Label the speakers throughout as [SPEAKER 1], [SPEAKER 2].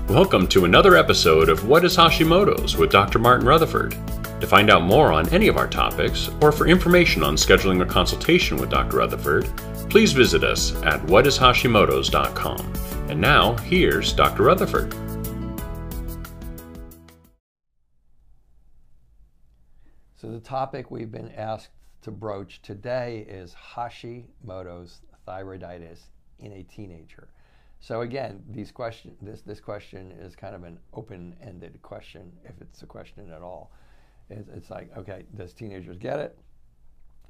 [SPEAKER 1] Welcome to another episode of What is Hashimoto's with Dr. Martin Rutherford. To find out more on any of our topics, or for information on scheduling a consultation with Dr. Rutherford, please visit us at whatishashimotos.com. And now, here's Dr. Rutherford.
[SPEAKER 2] So the topic we've been asked to broach today is Hashimoto's thyroiditis in a teenager. So again, this question is kind of an open-ended question, if it's a question at all. It's like, okay, does teenagers get it?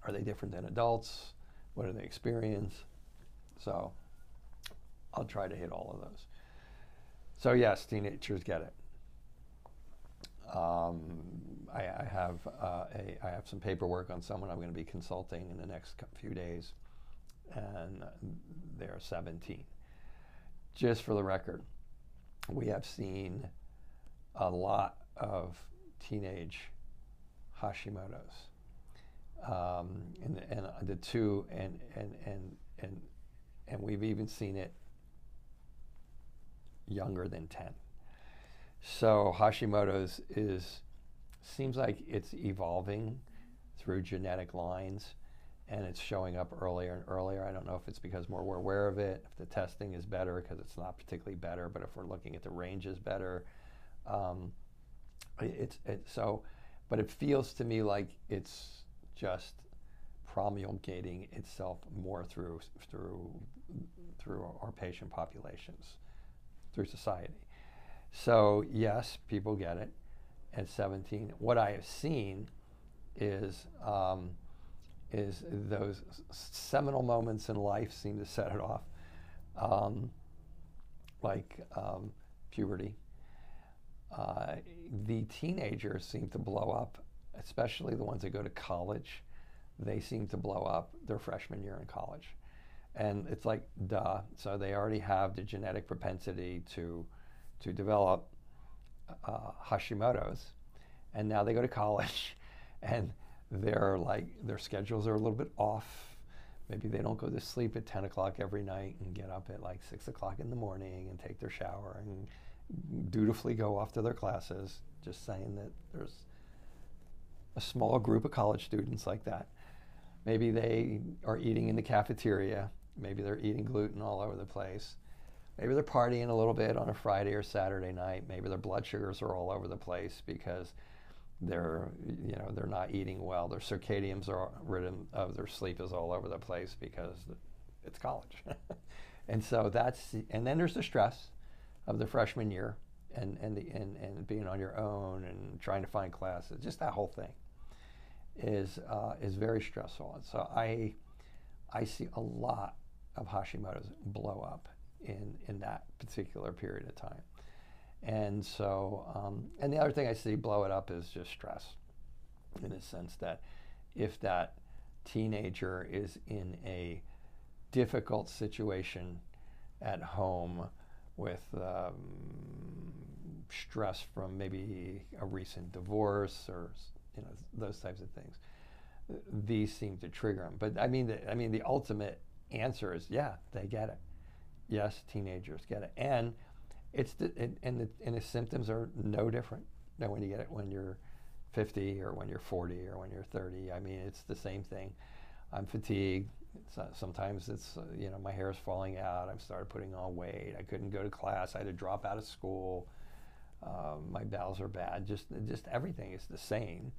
[SPEAKER 2] Are they different than adults? What do they experience? So I'll try to hit all of those. So yes, teenagers get it. I have some paperwork on someone I'm going to be consulting in the next few days, and they're 17. Just for the record, we have seen a lot of teenage Hashimoto's, and we've even seen it younger than 10. So Hashimoto's seems like it's evolving through genetic lines, and it's showing up earlier and earlier. I don't know if it's because we're aware of it, if the testing is better, because it's not particularly better, but if we're looking at the ranges better, but it feels to me like it's just promulgating itself more through our patient populations, through society. So yes, people get it at 17. What I have seen is those seminal moments in life seem to set it off, like puberty. The teenagers seem to blow up, especially the ones that go to college. They seem to blow up their freshman year in college. And it's like, duh. So they already have the genetic propensity to develop Hashimoto's. And now they go to college and their schedules are a little bit off. Maybe they don't go to sleep at 10 o'clock every night and get up at like 6 o'clock in the morning and take their shower and dutifully go off to their classes. Just saying that there's a small group of college students like that. Maybe they are eating in the cafeteria. Maybe they're eating gluten all over the place. Maybe they're partying a little bit on a Friday or Saturday night. Maybe their blood sugars are all over the place because they're not eating well. Their rhythm of their sleep is all over the place because it's college. And so and then there's the stress of the freshman year and being on your own and trying to find classes. Just that whole thing is very stressful. And so I see a lot of Hashimoto's blow up in that particular period of time. And so, and the other thing I see blow it up is just stress, in the sense that if that teenager is in a difficult situation at home with stress from maybe a recent divorce or those types of things, these seem to trigger them. But I mean the ultimate answer is, yeah, they get it. Yes, teenagers get it, and the symptoms are no different than when you get it when you're 50 or when you're 40 or when you're 30. I mean, it's the same thing. I'm fatigued. Sometimes it's my hair is falling out. I've started putting on weight. I couldn't go to class. I had to drop out of school. My bowels are bad. Just everything is the same.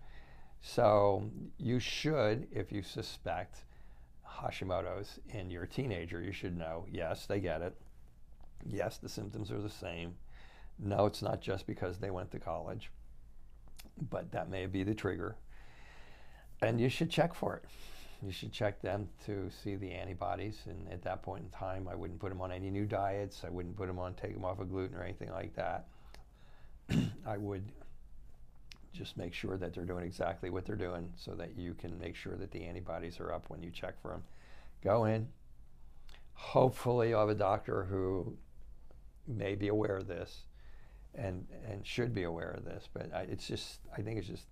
[SPEAKER 2] So you should, if you suspect Hashimoto's in your teenager, you should know, yes, they get it. Yes, the symptoms are the same. No, it's not just because they went to college, but that may be the trigger. And you should check for it. You should check them to see the antibodies. And at that point in time, I wouldn't put them on any new diets. I wouldn't take them off of gluten or anything like that. I would just make sure that they're doing exactly what they're doing so that you can make sure that the antibodies are up when you check for them. Go in. Hopefully you'll have a doctor who may be aware of this and should be aware of this, but I think it's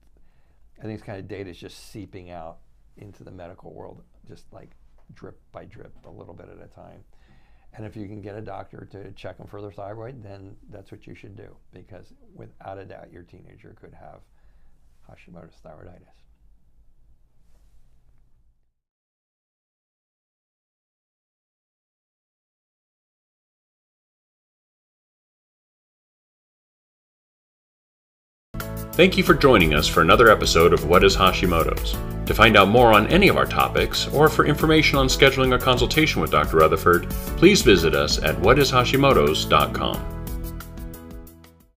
[SPEAKER 2] kind of data is just seeping out into the medical world, just like drip by drip, a little bit at a time. And if you can get a doctor to check them for their thyroid, then that's what you should do, because without a doubt your teenager could have Hashimoto's thyroiditis.
[SPEAKER 1] Thank you for joining us for another episode of What is Hashimoto's? To find out more on any of our topics, or for information on scheduling a consultation with Dr. Rutherford, please visit us at whatishashimotos.com.